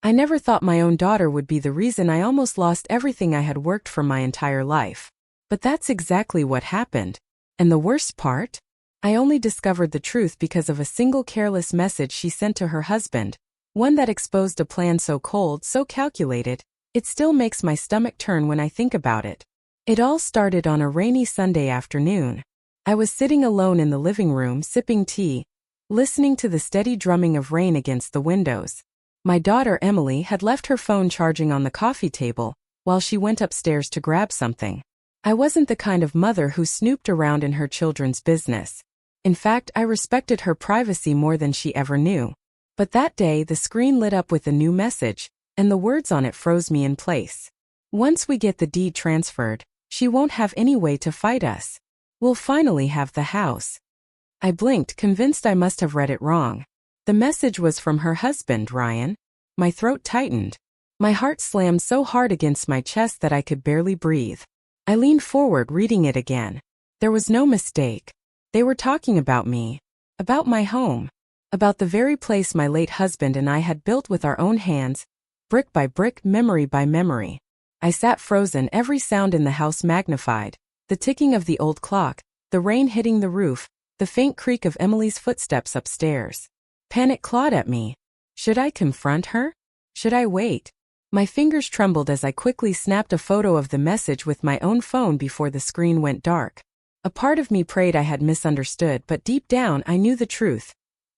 I never thought my own daughter would be the reason I almost lost everything I had worked for my entire life. But that's exactly what happened. And the worst part? I only discovered the truth because of a single careless message she sent to her husband, one that exposed a plan so cold, so calculated, it still makes my stomach turn when I think about it. It all started on a rainy Sunday afternoon. I was sitting alone in the living room sipping tea, listening to the steady drumming of rain against the windows. My daughter Emily had left her phone charging on the coffee table while she went upstairs to grab something. I wasn't the kind of mother who snooped around in her children's business. In fact, I respected her privacy more than she ever knew. But that day the screen lit up with a new message, and the words on it froze me in place. Once we get the deed transferred, she won't have any way to fight us. We'll finally have the house. I blinked, convinced I must have read it wrong. The message was from her husband, Ryan. My throat tightened. My heart slammed so hard against my chest that I could barely breathe. I leaned forward, reading it again. There was no mistake. They were talking about me. About my home. About the very place my late husband and I had built with our own hands, brick by brick, memory by memory. I sat frozen, every sound in the house magnified. The ticking of the old clock, the rain hitting the roof, the faint creak of Emily's footsteps upstairs. Panic clawed at me. Should I confront her? Should I wait? My fingers trembled as I quickly snapped a photo of the message with my own phone before the screen went dark. A part of me prayed I had misunderstood, but deep down I knew the truth.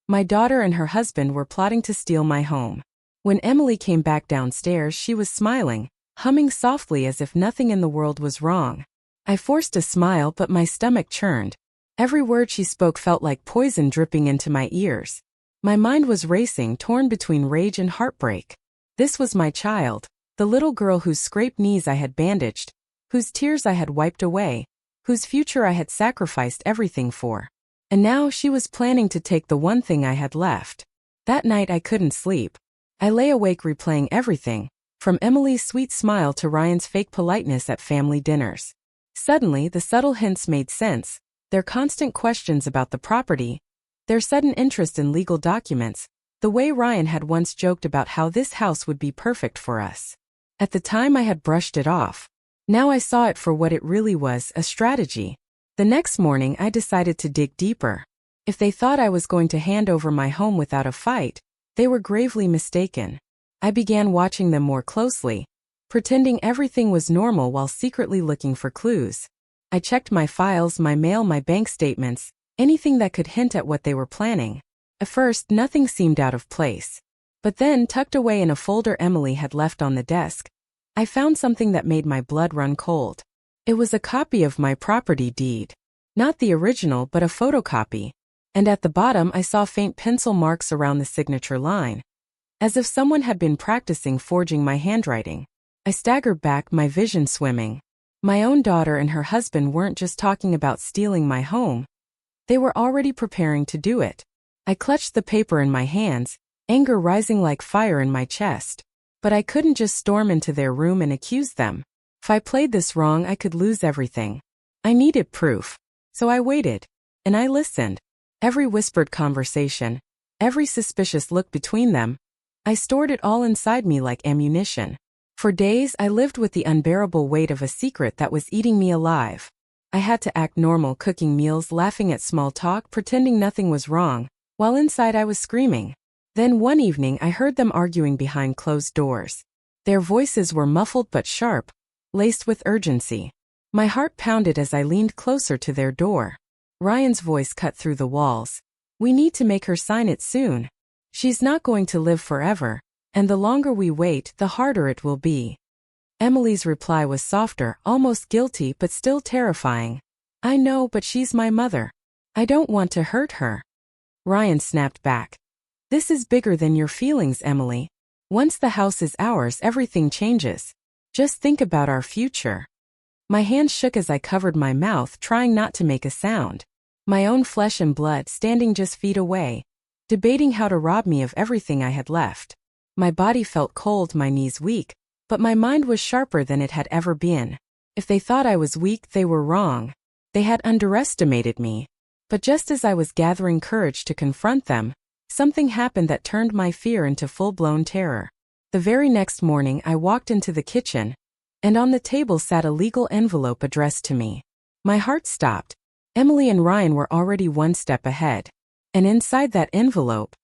My daughter and her husband were plotting to steal my home. When Emily came back downstairs, she was smiling, humming softly as if nothing in the world was wrong. I forced a smile, but my stomach churned. Every word she spoke felt like poison dripping into my ears. My mind was racing, torn between rage and heartbreak. This was my child, the little girl whose scraped knees I had bandaged, whose tears I had wiped away, whose future I had sacrificed everything for. And now she was planning to take the one thing I had left. That night I couldn't sleep. I lay awake replaying everything, from Emily's sweet smile to Ryan's fake politeness at family dinners. Suddenly, the subtle hints made sense, their constant questions about the property, their sudden interest in legal documents, the way Ryan had once joked about how this house would be perfect for us. At the time I had brushed it off. Now I saw it for what it really was, a strategy. The next morning I decided to dig deeper. If they thought I was going to hand over my home without a fight, they were gravely mistaken. I began watching them more closely, pretending everything was normal while secretly looking for clues. I checked my files, my mail, my bank statements, anything that could hint at what they were planning. At first, nothing seemed out of place. But then, tucked away in a folder Emily had left on the desk, I found something that made my blood run cold. It was a copy of my property deed. Not the original, but a photocopy. And at the bottom I saw faint pencil marks around the signature line. As if someone had been practicing forging my handwriting. I staggered back, my vision swimming. My own daughter and her husband weren't just talking about stealing my home. They were already preparing to do it. I clutched the paper in my hands, anger rising like fire in my chest. But I couldn't just storm into their room and accuse them. If I played this wrong, I could lose everything. I needed proof. So I waited. And I listened. Every whispered conversation, every suspicious look between them, I stored it all inside me like ammunition. For days I lived with the unbearable weight of a secret that was eating me alive. I had to act normal, cooking meals, laughing at small talk, pretending nothing was wrong, while inside I was screaming. Then one evening I heard them arguing behind closed doors. Their voices were muffled but sharp, laced with urgency. My heart pounded as I leaned closer to their door. Ryan's voice cut through the walls. "We need to make her sign it soon. She's not going to live forever, and the longer we wait, the harder it will be." Emily's reply was softer, almost guilty but still terrifying. "I know, but she's my mother. I don't want to hurt her." Ryan snapped back. "This is bigger than your feelings, Emily. Once the house is ours, everything changes. Just think about our future." My hands shook as I covered my mouth, trying not to make a sound. My own flesh and blood standing just feet away, debating how to rob me of everything I had left. My body felt cold, my knees weak, but my mind was sharper than it had ever been. If they thought I was weak, they were wrong. They had underestimated me. But just as I was gathering courage to confront them, something happened that turned my fear into full-blown terror. The very next morning I walked into the kitchen, and on the table sat a legal envelope addressed to me. My heart stopped. Emily and Ryan were already one step ahead. And inside that envelope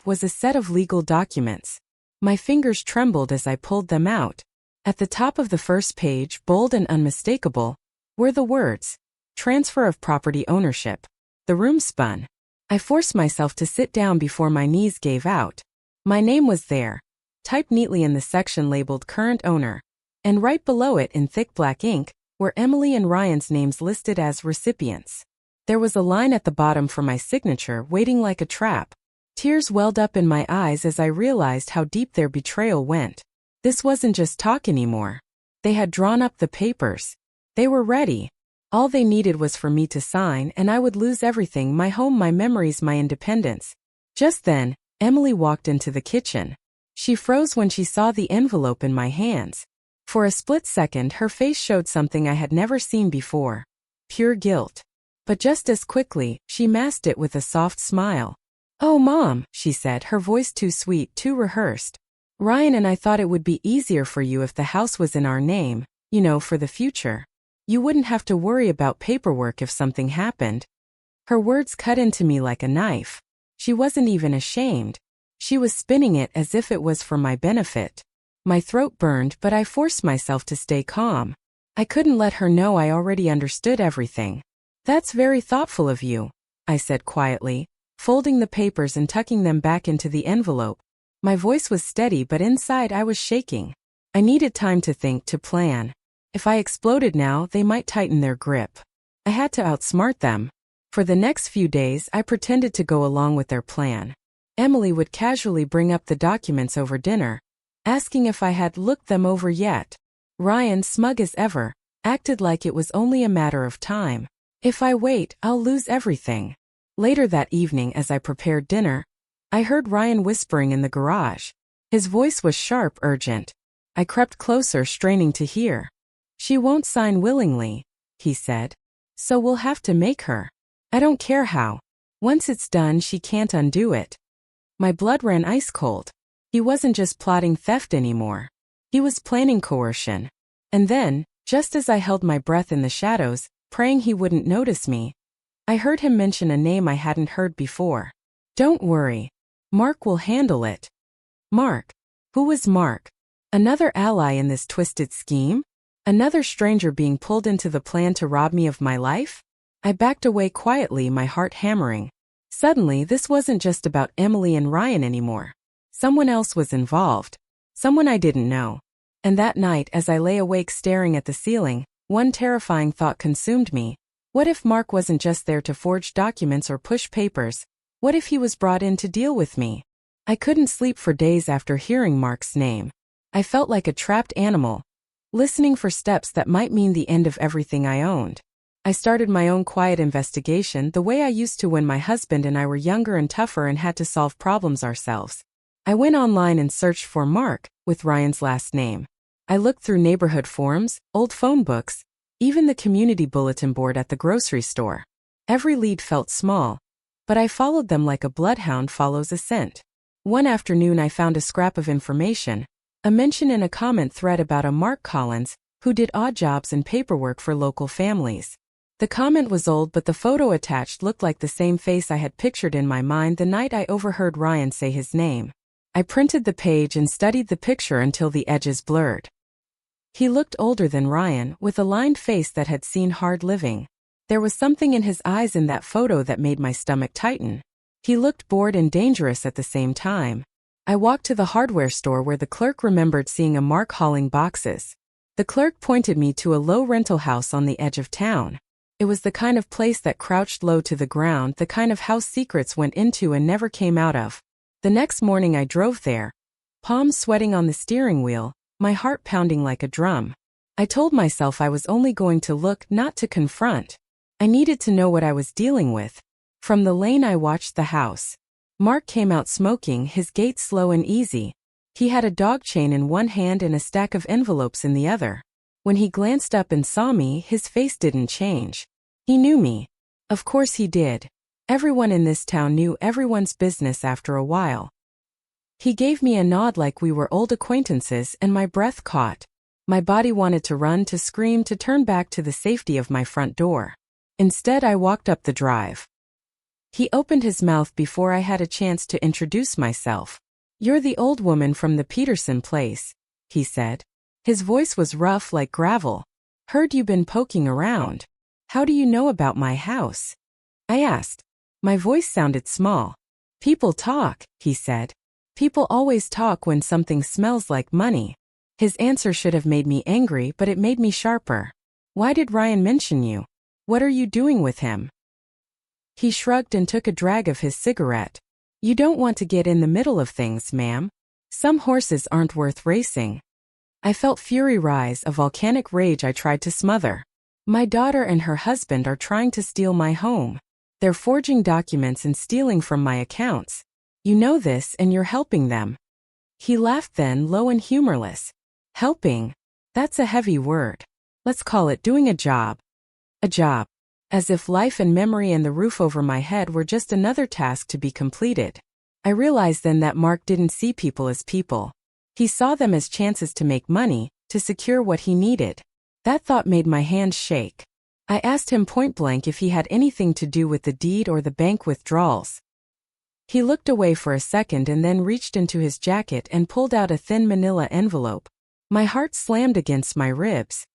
was a set of legal documents. My fingers trembled as I pulled them out. At the top of the first page, bold and unmistakable, were the words, "Transfer of property ownership." The room spun. I forced myself to sit down before my knees gave out. My name was there, typed neatly in the section labeled Current Owner, and right below it in thick black ink were Emily and Ryan's names listed as recipients. There was a line at the bottom for my signature waiting like a trap. Tears welled up in my eyes as I realized how deep their betrayal went. This wasn't just talk anymore. They had drawn up the papers. They were ready. All they needed was for me to sign, and I would lose everything: my home, my memories, my independence. Just then, Emily walked into the kitchen. She froze when she saw the envelope in my hands. For a split second, her face showed something I had never seen before: pure guilt. But just as quickly, she masked it with a soft smile. "Oh, Mom," she said, her voice too sweet, too rehearsed. "Ryan and I thought it would be easier for you if the house was in our name, for the future. You wouldn't have to worry about paperwork if something happened." Her words cut into me like a knife. She wasn't even ashamed. She was spinning it as if it was for my benefit. My throat burned, but I forced myself to stay calm. I couldn't let her know I already understood everything. "That's very thoughtful of you," I said quietly, folding the papers and tucking them back into the envelope. My voice was steady, but inside I was shaking. I needed time to think, to plan. If I exploded now, they might tighten their grip. I had to outsmart them. For the next few days, I pretended to go along with their plan. Emily would casually bring up the documents over dinner, asking if I had looked them over yet. Ryan, smug as ever, acted like it was only a matter of time. "If I wait, I'll lose everything." Later that evening, as I prepared dinner, I heard Ryan whispering in the garage. His voice was sharp, urgent. I crept closer, straining to hear. "She won't sign willingly," he said. "So we'll have to make her. I don't care how. Once it's done, she can't undo it." My blood ran ice cold. He wasn't just plotting theft anymore. He was planning coercion. And then, just as I held my breath in the shadows, praying he wouldn't notice me, I heard him mention a name I hadn't heard before. "Don't worry. Mark will handle it." Mark? Who was Mark? Another ally in this twisted scheme? Another stranger being pulled into the plan to rob me of my life? I backed away quietly, my heart hammering. Suddenly, this wasn't just about Emily and Ryan anymore. Someone else was involved. Someone I didn't know. And that night, as I lay awake staring at the ceiling, one terrifying thought consumed me. What if Mark wasn't just there to forge documents or push papers? What if he was brought in to deal with me? I couldn't sleep for days after hearing Mark's name. I felt like a trapped animal, listening for steps that might mean the end of everything I owned. I started my own quiet investigation, the way I used to when my husband and I were younger and tougher and had to solve problems ourselves. I went online and searched for Mark, with Ryan's last name. I looked through neighborhood forums, old phone books, even the community bulletin board at the grocery store. Every lead felt small, but I followed them like a bloodhound follows a scent. One afternoon I found a scrap of information, a mention in a comment thread about a Mark Collins, who did odd jobs and paperwork for local families. The comment was old, but the photo attached looked like the same face I had pictured in my mind the night I overheard Ryan say his name. I printed the page and studied the picture until the edges blurred. He looked older than Ryan, with a lined face that had seen hard living. There was something in his eyes in that photo that made my stomach tighten. He looked bored and dangerous at the same time. I walked to the hardware store where the clerk remembered seeing a Mark hauling boxes. The clerk pointed me to a low rental house on the edge of town. It was the kind of place that crouched low to the ground, the kind of house secrets went into and never came out of. The next morning I drove there, palms sweating on the steering wheel, my heart pounding like a drum. I told myself I was only going to look, not to confront. I needed to know what I was dealing with. From the lane I watched the house. Mark came out smoking, his gait slow and easy. He had a dog chain in one hand and a stack of envelopes in the other. When he glanced up and saw me, his face didn't change. He knew me. Of course he did. Everyone in this town knew everyone's business after a while. He gave me a nod like we were old acquaintances, and my breath caught. My body wanted to run, to scream, to turn back to the safety of my front door. Instead, I walked up the drive. He opened his mouth before I had a chance to introduce myself. "You're the old woman from the Peterson place," he said. His voice was rough like gravel. "Heard you been poking around. How do you know about my house?" I asked. My voice sounded small. "People talk," he said. "People always talk when something smells like money." His answer should have made me angry, but it made me sharper. "Why did Ryan mention you? What are you doing with him?" He shrugged and took a drag of his cigarette. "You don't want to get in the middle of things, ma'am. Some horses aren't worth racing." I felt fury rise, a volcanic rage I tried to smother. "My daughter and her husband are trying to steal my home. They're forging documents and stealing from my accounts. You know this, and you're helping them." He laughed then, low and humorless. "Helping? That's a heavy word. Let's call it doing a job." A job. As if life and memory and the roof over my head were just another task to be completed. I realized then that Mark didn't see people as people. He saw them as chances to make money, to secure what he needed. That thought made my hands shake. I asked him point blank if he had anything to do with the deed or the bank withdrawals. He looked away for a second and then reached into his jacket and pulled out a thin manila envelope. My heart slammed against my ribs.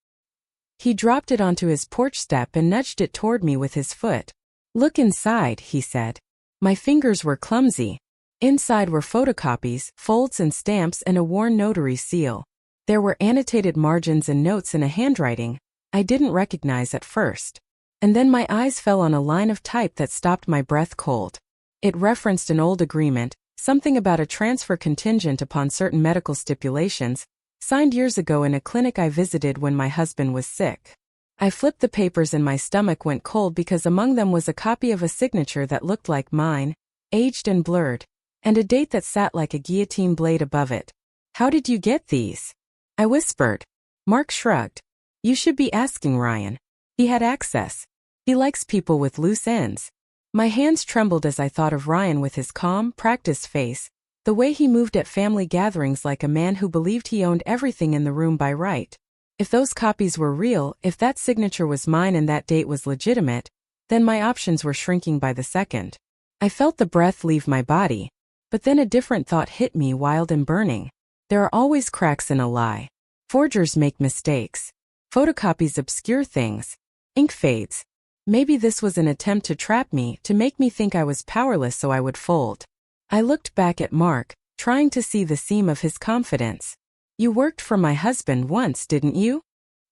He dropped it onto his porch step and nudged it toward me with his foot. "Look inside," he said. My fingers were clumsy. Inside were photocopies, folds and stamps, and a worn notary seal. There were annotated margins and notes in a handwriting I didn't recognize at first. And then my eyes fell on a line of type that stopped my breath cold. It referenced an old agreement, something about a transfer contingent upon certain medical stipulations, signed years ago in a clinic I visited when my husband was sick. I flipped the papers and my stomach went cold because among them was a copy of a signature that looked like mine, aged and blurred, and a date that sat like a guillotine blade above it. "How did you get these?" I whispered. Mark shrugged. "You should be asking Ryan. He had access. He likes people with loose ends." My hands trembled as I thought of Ryan with his calm, practiced face, the way he moved at family gatherings like a man who believed he owned everything in the room by right. If those copies were real, if that signature was mine and that date was legitimate, then my options were shrinking by the second. I felt the breath leave my body, but then a different thought hit me, wild and burning. There are always cracks in a lie. Forgers make mistakes. Photocopies obscure things. Ink fades. Maybe this was an attempt to trap me, to make me think I was powerless so I would fold. I looked back at Mark, trying to see the seam of his confidence. "You worked for my husband once, didn't you?"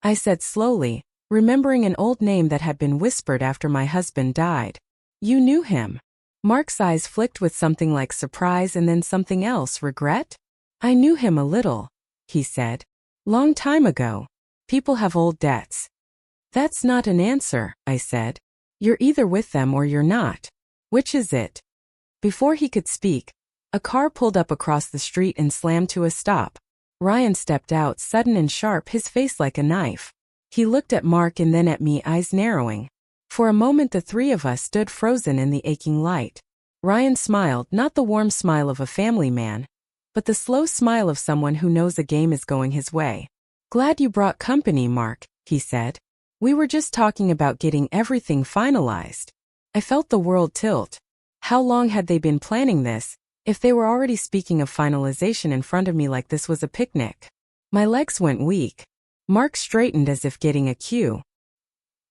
I said slowly, remembering an old name that had been whispered after my husband died. "You knew him?" Mark's eyes flicked with something like surprise and then something else, regret. "I knew him a little," he said. "Long time ago. People have old debts." "That's not an answer," I said. "You're either with them or you're not. Which is it?" Before he could speak, a car pulled up across the street and slammed to a stop. Ryan stepped out, sudden and sharp, his face like a knife. He looked at Mark and then at me, eyes narrowing. For a moment the three of us stood frozen in the aching light. Ryan smiled, not the warm smile of a family man, but the slow smile of someone who knows a game is going his way. "Glad you brought company, Mark," he said. "We were just talking about getting everything finalized." I felt the world tilt. How long had they been planning this, if they were already speaking of finalization in front of me like this was a picnic? My legs went weak. Mark straightened as if getting a cue.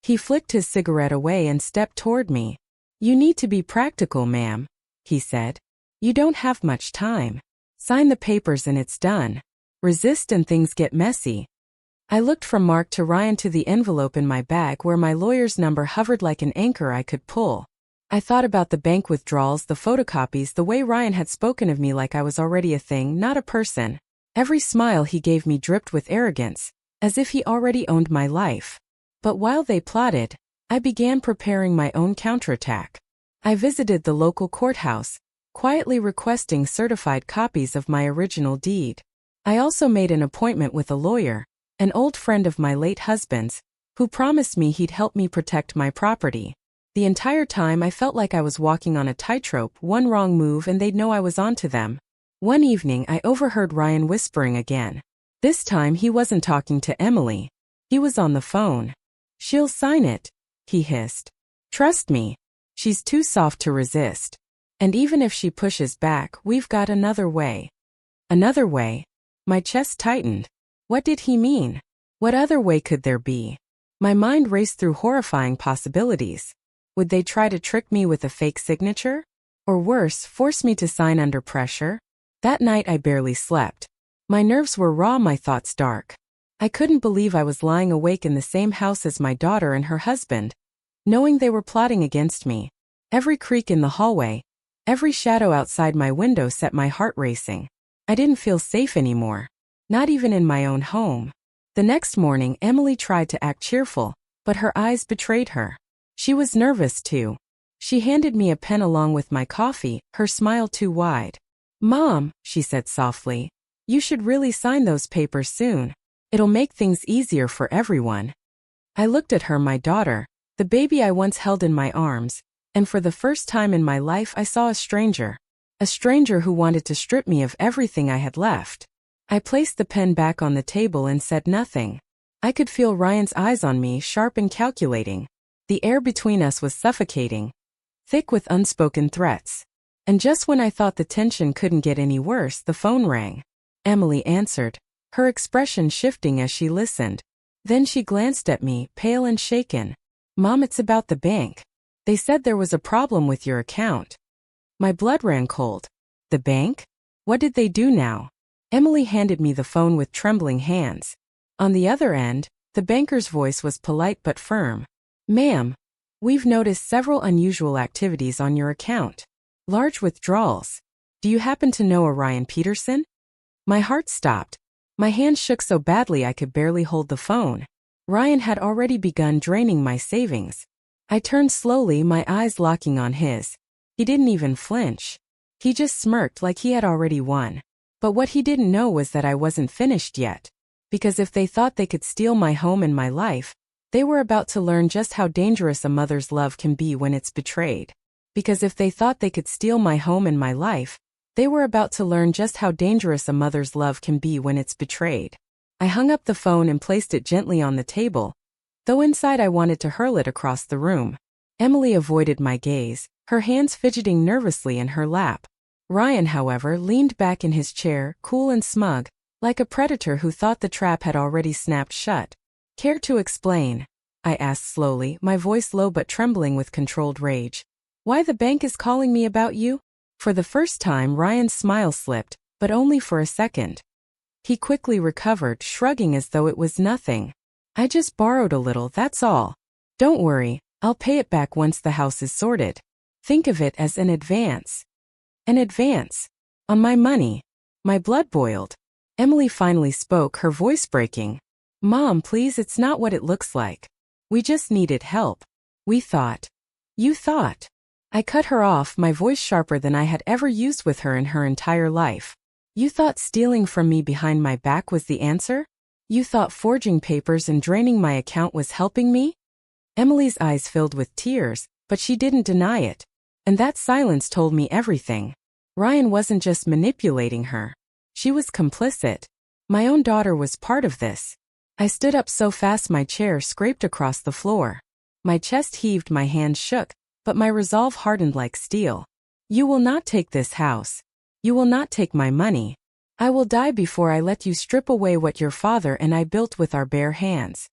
He flicked his cigarette away and stepped toward me. "You need to be practical, ma'am," he said. "You don't have much time. Sign the papers and it's done. Resist and things get messy." I looked from Mark to Ryan to the envelope in my bag where my lawyer's number hovered like an anchor I could pull. I thought about the bank withdrawals, the photocopies, the way Ryan had spoken of me like I was already a thing, not a person. Every smile he gave me dripped with arrogance, as if he already owned my life. But while they plotted, I began preparing my own counterattack. I visited the local courthouse, quietly requesting certified copies of my original deed. I also made an appointment with a lawyer, an old friend of my late husband's, who promised me he'd help me protect my property. The entire time I felt like I was walking on a tightrope, one wrong move and they'd know I was onto them. One evening I overheard Ryan whispering again. This time he wasn't talking to Emily. He was on the phone. "She'll sign it," he hissed. "Trust me. She's too soft to resist. And even if she pushes back, we've got another way." Another way? My chest tightened. What did he mean? What other way could there be? My mind raced through horrifying possibilities. Would they try to trick me with a fake signature? Or worse, force me to sign under pressure? That night I barely slept. My nerves were raw, my thoughts dark. I couldn't believe I was lying awake in the same house as my daughter and her husband, knowing they were plotting against me. Every creak in the hallway, every shadow outside my window set my heart racing. I didn't feel safe anymore. Not even in my own home. The next morning, Emily tried to act cheerful, but her eyes betrayed her. She was nervous too. She handed me a pen along with my coffee, her smile too wide. "Mom," she said softly, "you should really sign those papers soon. It'll make things easier for everyone." I looked at her, my daughter, the baby I once held in my arms, and for the first time in my life I saw a stranger. A stranger who wanted to strip me of everything I had left. I placed the pen back on the table and said nothing. I could feel Ryan's eyes on me, sharp and calculating. The air between us was suffocating, thick with unspoken threats. And just when I thought the tension couldn't get any worse, the phone rang. Emily answered, her expression shifting as she listened. Then she glanced at me, pale and shaken. "Mom, it's about the bank. They said there was a problem with your account." My blood ran cold. The bank? What did they do now? Emily handed me the phone with trembling hands. On the other end, the banker's voice was polite but firm. "Ma'am, we've noticed several unusual activities on your account. Large withdrawals. Do you happen to know a Ryan Peterson?" My heart stopped. My hands shook so badly I could barely hold the phone. Ryan had already begun draining my savings. I turned slowly, my eyes locking on his. He didn't even flinch. He just smirked like he had already won. But what he didn't know was that I wasn't finished yet. Because if they thought they could steal my home and my life, they were about to learn just how dangerous a mother's love can be when it's betrayed. Because if they thought they could steal my home and my life, they were about to learn just how dangerous a mother's love can be when it's betrayed. I hung up the phone and placed it gently on the table, though inside I wanted to hurl it across the room. Emily avoided my gaze, her hands fidgeting nervously in her lap. Ryan, however, leaned back in his chair, cool and smug, like a predator who thought the trap had already snapped shut. "Care to explain?" I asked slowly, my voice low but trembling with controlled rage. "Why the bank is calling me about you?" For the first time, Ryan's smile slipped, but only for a second. He quickly recovered, shrugging as though it was nothing. "I just borrowed a little, that's all. Don't worry, I'll pay it back once the house is sorted. Think of it as an advance." An advance? On my money? My blood boiled. Emily finally spoke, her voice breaking. "Mom, please, it's not what it looks like. We just needed help. We thought." "You thought?" I cut her off, my voice sharper than I had ever used with her in her entire life. "You thought stealing from me behind my back was the answer? You thought forging papers and draining my account was helping me?" Emily's eyes filled with tears, but she didn't deny it. And that silence told me everything. Ryan wasn't just manipulating her. She was complicit. My own daughter was part of this. I stood up so fast my chair scraped across the floor. My chest heaved, my hands shook, but my resolve hardened like steel. "You will not take this house. You will not take my money. I will die before I let you strip away what your father and I built with our bare hands."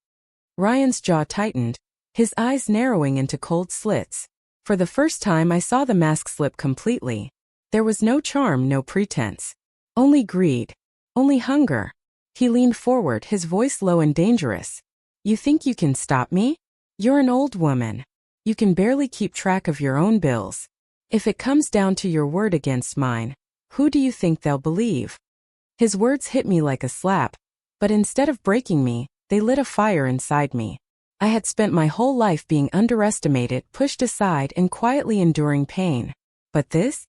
Ryan's jaw tightened, his eyes narrowing into cold slits. For the first time I saw the mask slip completely. There was no charm, no pretense. Only greed. Only hunger. He leaned forward, his voice low and dangerous. "You think you can stop me? You're an old woman. You can barely keep track of your own bills. If it comes down to your word against mine, who do you think they'll believe?" His words hit me like a slap, but instead of breaking me, they lit a fire inside me. I had spent my whole life being underestimated, pushed aside, and quietly enduring pain. But this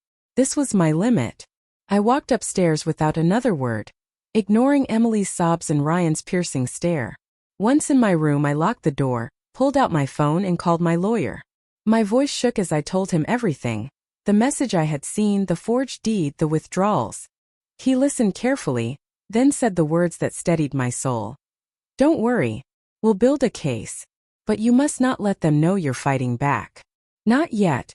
was my limit. I walked upstairs without another word, ignoring Emily's sobs and Ryan's piercing stare. Once in my room, I locked the door, pulled out my phone, and called my lawyer. My voice shook as I told him everything. The message I had seen, the forged deed, the withdrawals. He listened carefully, then said the words that steadied my soul. Don't worry. We'll build a case. But you must not let them know you're fighting back. Not yet.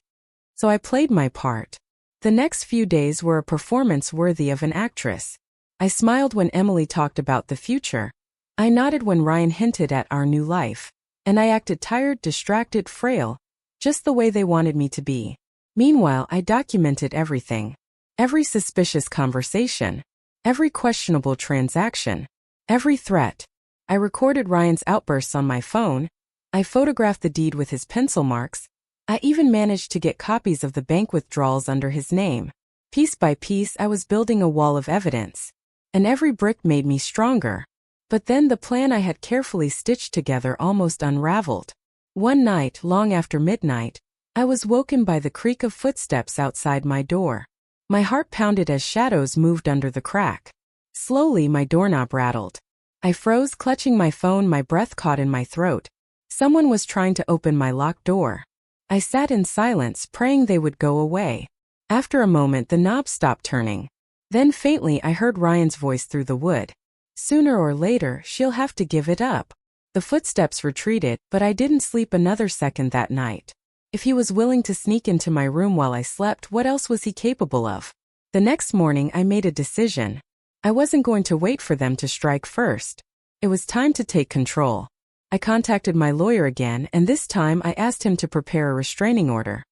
So I played my part. The next few days were a performance worthy of an actress. I smiled when Emily talked about the future. I nodded when Ryan hinted at our new life. And I acted tired, distracted, frail, just the way they wanted me to be. Meanwhile, I documented everything. Every suspicious conversation. Every questionable transaction. Every threat. I recorded Ryan's outbursts on my phone. I photographed the deed with his pencil marks. I even managed to get copies of the bank withdrawals under his name. Piece by piece, I was building a wall of evidence. And every brick made me stronger. But then the plan I had carefully stitched together almost unraveled. One night, long after midnight, I was woken by the creak of footsteps outside my door. My heart pounded as shadows moved under the crack. Slowly, my doorknob rattled. I froze, clutching my phone, my breath caught in my throat. Someone was trying to open my locked door. I sat in silence, praying they would go away. After a moment, the knob stopped turning. Then faintly, I heard Ryan's voice through the wood. Sooner or later, she'll have to give it up. The footsteps retreated, but I didn't sleep another second that night. If he was willing to sneak into my room while I slept, what else was he capable of? The next morning, I made a decision. I wasn't going to wait for them to strike first. It was time to take control. I contacted my lawyer again, and this time I asked him to prepare a restraining order.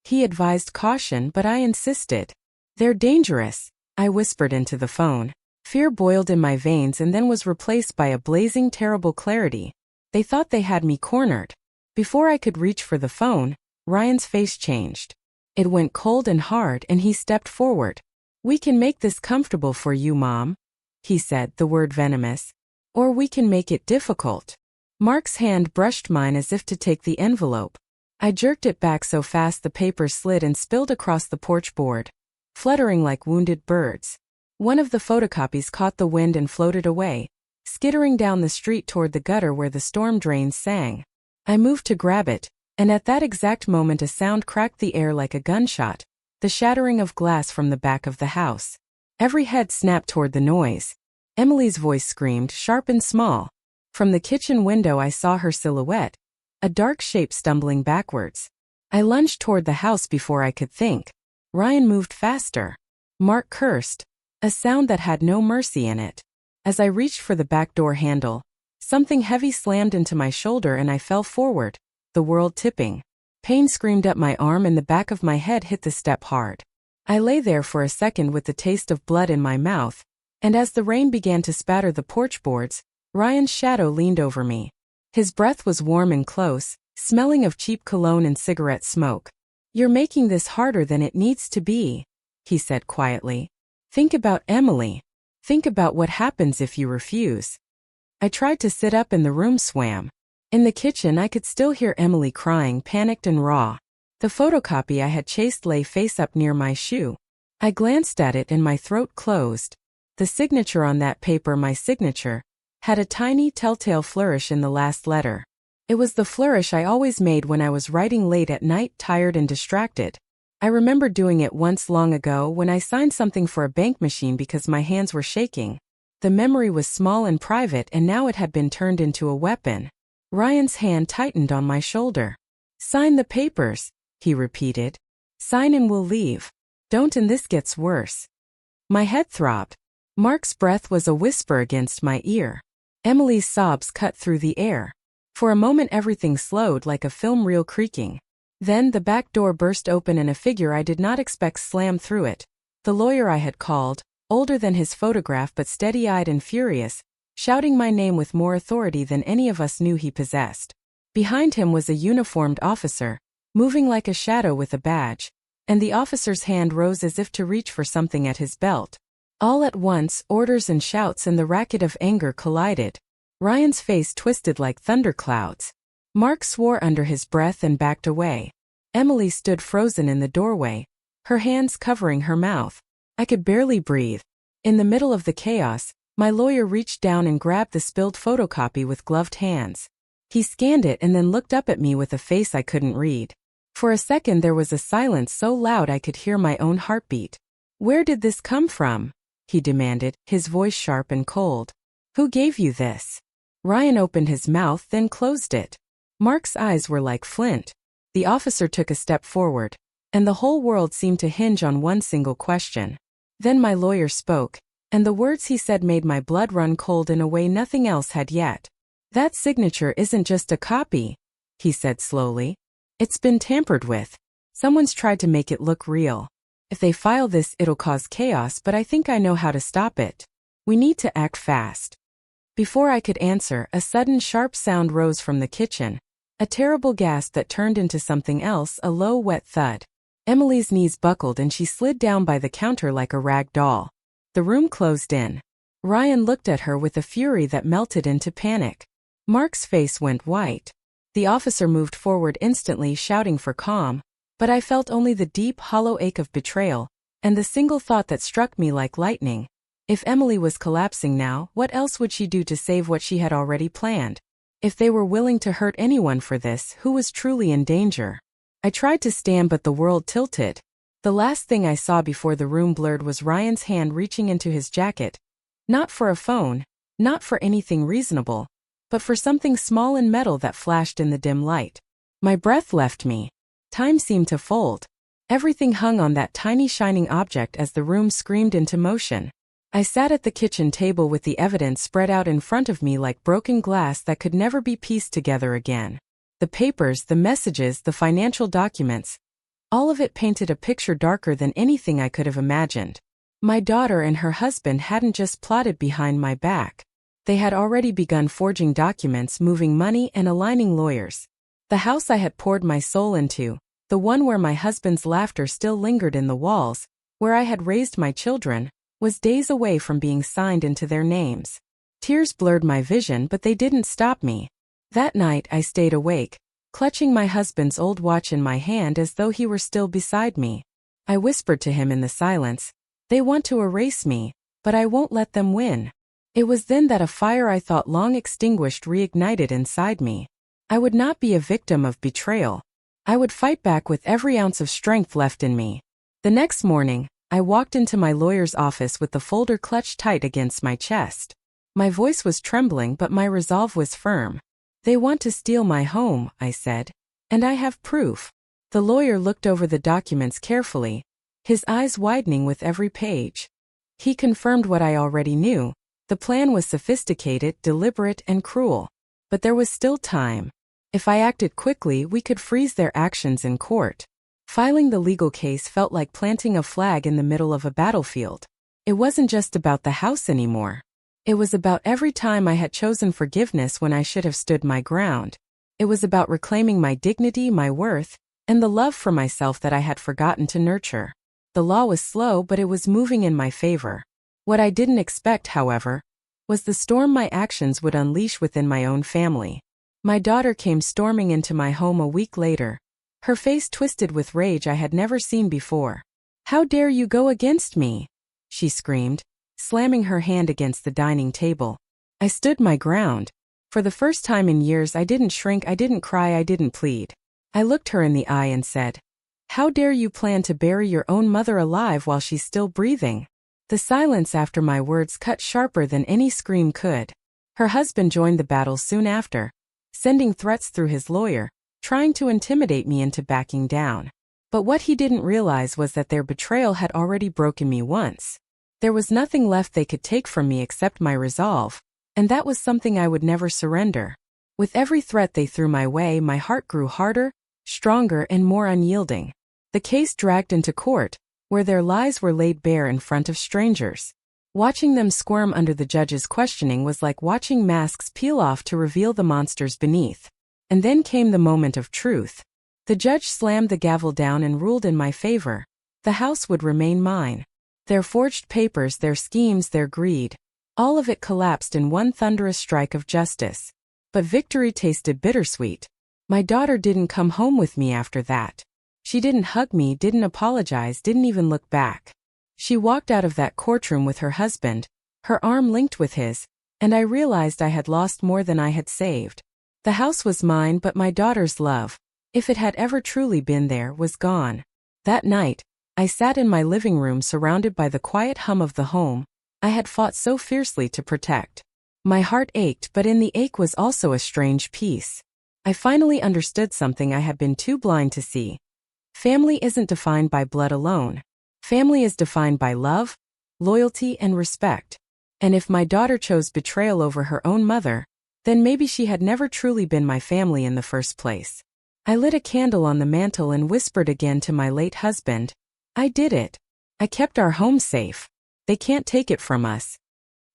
He advised caution, but I insisted. They're dangerous, I whispered into the phone. Fear boiled in my veins and then was replaced by a blazing, terrible clarity. They thought they had me cornered. Before I could reach for the phone, Ryan's face changed. It went cold and hard, and he stepped forward. We can make this comfortable for you, Mom, he said, the word venomous. Or we can make it difficult. Mark's hand brushed mine as if to take the envelope. I jerked it back so fast the paper slid and spilled across the porch board, fluttering like wounded birds. One of the photocopies caught the wind and floated away, skittering down the street toward the gutter where the storm drains sang. I moved to grab it, and at that exact moment a sound cracked the air like a gunshot, the shattering of glass from the back of the house. Every head snapped toward the noise. Emily's voice screamed, sharp and small. From the kitchen window I saw her silhouette, a dark shape stumbling backwards. I lunged toward the house before I could think. Ryan moved faster. Mark cursed, a sound that had no mercy in it. As I reached for the back door handle, something heavy slammed into my shoulder and I fell forward, the world tipping. Pain screamed up my arm and the back of my head hit the step hard. I lay there for a second with the taste of blood in my mouth, and as the rain began to spatter the porch boards, Ryan's shadow leaned over me. His breath was warm and close, smelling of cheap cologne and cigarette smoke. You're making this harder than it needs to be, he said quietly. Think about Emily. Think about what happens if you refuse. I tried to sit up and the room swam. In the kitchen I could still hear Emily crying, panicked and raw. The photocopy I had chased lay face up near my shoe. I glanced at it and my throat closed. The signature on that paper, my signature, had a tiny telltale flourish in the last letter. It was the flourish I always made when I was writing late at night, tired and distracted. I remember doing it once long ago when I signed something for a bank machine because my hands were shaking. The memory was small and private, and now it had been turned into a weapon. Ryan's hand tightened on my shoulder. Sign the papers, he repeated. Sign and we'll leave. Don't, and this gets worse. My head throbbed. Mark's breath was a whisper against my ear. Emily's sobs cut through the air. For a moment everything slowed like a film reel creaking. Then the back door burst open and a figure I did not expect slammed through it. The lawyer I had called, older than his photograph but steady-eyed and furious, shouting my name with more authority than any of us knew he possessed. Behind him was a uniformed officer, moving like a shadow with a badge, and the officer's hand rose as if to reach for something at his belt. All at once, orders and shouts and the racket of anger collided. Ryan's face twisted like thunderclouds. Mark swore under his breath and backed away. Emily stood frozen in the doorway, her hands covering her mouth. I could barely breathe. In the middle of the chaos, my lawyer reached down and grabbed the spilled photocopy with gloved hands. He scanned it and then looked up at me with a face I couldn't read. For a second there was a silence so loud I could hear my own heartbeat. Where did this come from? he demanded, his voice sharp and cold. Who gave you this? Ryan opened his mouth, then closed it. Mark's eyes were like flint. The officer took a step forward, and the whole world seemed to hinge on one single question. Then my lawyer spoke, and the words he said made my blood run cold in a way nothing else had yet. That signature isn't just a copy, he said slowly. It's been tampered with. Someone's tried to make it look real. If they file this, it'll cause chaos, but I think I know how to stop it. We need to act fast. Before I could answer, a sudden sharp sound rose from the kitchen. A terrible gasp that turned into something else, a low, wet thud. Emily's knees buckled and she slid down by the counter like a rag doll. The room closed in. Ryan looked at her with a fury that melted into panic. Mark's face went white. The officer moved forward instantly, shouting for calm, but I felt only the deep, hollow ache of betrayal, and the single thought that struck me like lightning. If Emily was collapsing now, what else would she do to save what she had already planned? If they were willing to hurt anyone for this, who was truly in danger? I tried to stand, but the world tilted. The last thing I saw before the room blurred was Ryan's hand reaching into his jacket. Not for a phone, not for anything reasonable, but for something small and metal that flashed in the dim light. My breath left me. Time seemed to fold. Everything hung on that tiny shining object as the room screamed into motion. I sat at the kitchen table with the evidence spread out in front of me like broken glass that could never be pieced together again. The papers, the messages, the financial documents. All of it painted a picture darker than anything I could have imagined. My daughter and her husband hadn't just plotted behind my back. They had already begun forging documents, moving money, and aligning lawyers. The house I had poured my soul into, the one where my husband's laughter still lingered in the walls, where I had raised my children, was days away from being signed into their names. Tears blurred my vision, but they didn't stop me. That night I stayed awake, clutching my husband's old watch in my hand as though he were still beside me. I whispered to him in the silence, "They want to erase me, but I won't let them win." It was then that a fire I thought long extinguished reignited inside me. I would not be a victim of betrayal. I would fight back with every ounce of strength left in me. The next morning, I walked into my lawyer's office with the folder clutched tight against my chest. My voice was trembling, but my resolve was firm. "They want to steal my home," I said. "And I have proof." The lawyer looked over the documents carefully, his eyes widening with every page. He confirmed what I already knew. The plan was sophisticated, deliberate, and cruel. But there was still time. If I acted quickly, we could freeze their actions in court. Filing the legal case felt like planting a flag in the middle of a battlefield. It wasn't just about the house anymore. It was about every time I had chosen forgiveness when I should have stood my ground. It was about reclaiming my dignity, my worth, and the love for myself that I had forgotten to nurture. The law was slow, but it was moving in my favor. What I didn't expect, however, was the storm my actions would unleash within my own family. My daughter came storming into my home a week later, her face twisted with rage I had never seen before. "How dare you go against me?" she screamed, slamming her hand against the dining table. I stood my ground. For the first time in years, I didn't shrink, I didn't cry, I didn't plead. I looked her in the eye and said, "How dare you plan to bury your own mother alive while she's still breathing?" The silence after my words cut sharper than any scream could. Her husband joined the battle soon after, sending threats through his lawyer, trying to intimidate me into backing down. But what he didn't realize was that their betrayal had already broken me once. There was nothing left they could take from me except my resolve, and that was something I would never surrender. With every threat they threw my way, my heart grew harder, stronger, and more unyielding. The case dragged into court, where their lies were laid bare in front of strangers. Watching them squirm under the judge's questioning was like watching masks peel off to reveal the monsters beneath. And then came the moment of truth. The judge slammed the gavel down and ruled in my favor. The house would remain mine. Their forged papers, their schemes, their greed, all of it collapsed in one thunderous strike of justice. But victory tasted bittersweet. My daughter didn't come home with me after that. She didn't hug me, didn't apologize, didn't even look back. She walked out of that courtroom with her husband, her arm linked with his, and I realized I had lost more than I had saved. The house was mine, but my daughter's love, if it had ever truly been there, was gone. That night, I sat in my living room surrounded by the quiet hum of the home, I had fought so fiercely to protect. My heart ached, but in the ache was also a strange peace. I finally understood something I had been too blind to see. Family isn't defined by blood alone. Family is defined by love, loyalty, and respect. And if my daughter chose betrayal over her own mother, then maybe she had never truly been my family in the first place. I lit a candle on the mantel and whispered again to my late husband, "I did it. I kept our home safe. They can't take it from us."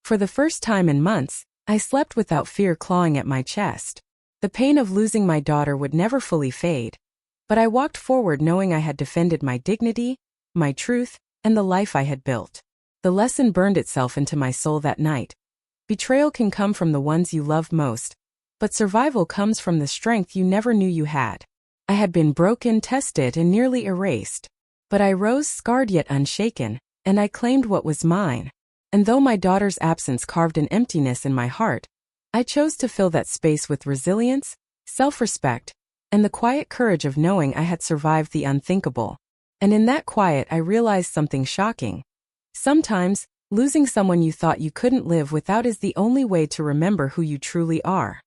For the first time in months, I slept without fear clawing at my chest. The pain of losing my daughter would never fully fade, but I walked forward knowing I had defended my dignity, my truth, and the life I had built. The lesson burned itself into my soul that night. Betrayal can come from the ones you love most, but survival comes from the strength you never knew you had. I had been broken, tested, and nearly erased, but I rose scarred yet unshaken, and I claimed what was mine. And though my daughter's absence carved an emptiness in my heart, I chose to fill that space with resilience, self-respect, and the quiet courage of knowing I had survived the unthinkable. And in that quiet I realized something shocking. Sometimes, losing someone you thought you couldn't live without is the only way to remember who you truly are.